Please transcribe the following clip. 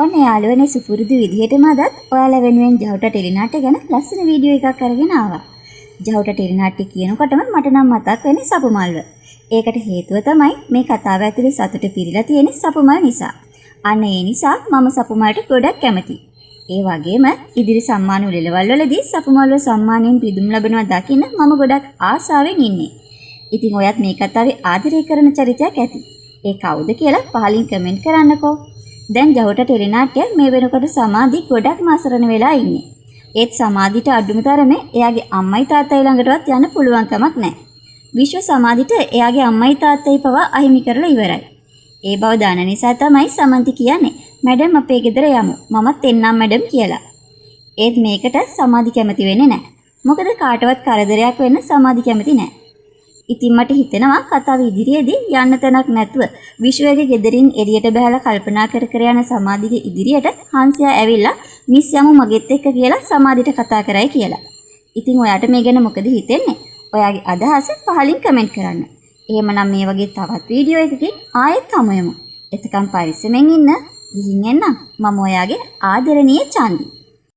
ඔන්න යාළුවනේ සුපුරුදු විදිහටම අදත් ඔයාලා වෙනුවෙන් ජහුට ටෙලිනාට්‍ය ගැන ලස්සන වීඩියෝ එකක් අරගෙන ආවා. ජහුට ටෙලිනාට්‍ය කියනකොටම මට නම් මතක් වෙන්නේ සපුමල්ව. ඒකට හේතුව තමයි මේ කතාව ඇතුලේ සතුට පිරීලා තියෙන සපුමල් නිසා. අන්න ඒ නිසා මම සපුමල්ට ගොඩක් කැමතියි. ඒ වගේම ඉදිරි සම්මාන උළෙලවල් වලදී සපුමල්ව සම්මානයෙන් පිදුම් ලබනවා දකින්න මම ගොඩක් ආසාවෙන් ඉන්නේ. ඉතින් ඔයත් මේ කතාවේ ආදරය කරන චරිතයක් ඇති. ඒ කවුද කියලා පහලින් කමෙන්ට් කරන්නකෝ. දැන් ජහුට ටෙලිනාට්‍ය මේ වෙනකොට සමාධි ගොඩක්ම අසරණ වෙලා ඉන්නේ. ඒත් සමාධිට අඩුම තරමේ එයාගේ අම්මයි තාත්තයි ළඟටවත් යන්න පුළුවන් කමක් නැහැ. විශ්ව සමාධිට එයාගේ අම්මයි තාත්තයි පවා අහිමි කරලා ඉවරයි. ඒ බව දන්න නිසා තමයි සමන්ති කියන්නේ මැඩම් අපේ ගෙදර යමු. මමත් එන්නම් මැඩම් කියලා. ඒත් මේකට සමාධි කැමති වෙන්නේ නැහැ. මොකද කාටවත් කරදරයක් වෙන්න සමාධි කැමති නැහැ. ඉතින් මට හිතෙනවා කතාව ඉදිරියේදී යන්න තැනක් නැතුව විශ්වයේ ගෙදරින් එළියට බහලා කල්පනා කර කර යන සමාධිගේ ඉදිරියට හංසයා ඇවිල්ලා මිස් යමු මගෙත් එක්ක කියලා සමාධිට කතා කරයි කියලා. ඉතින් ඔයාට මේ ගැන මොකද හිතෙන්නේ? ඔයාගේ අදහස පහලින් කමෙන්ට් කරන්න. එහෙමනම් මේ වගේ තවත් වීඩියෝ එකකින් ආයෙත් හමු වෙමු. එතකම් පරිස්සමෙන් ඉන්න. ගිහින් එන්න. මම ඔයාගේ ආදරණීය චන්දි.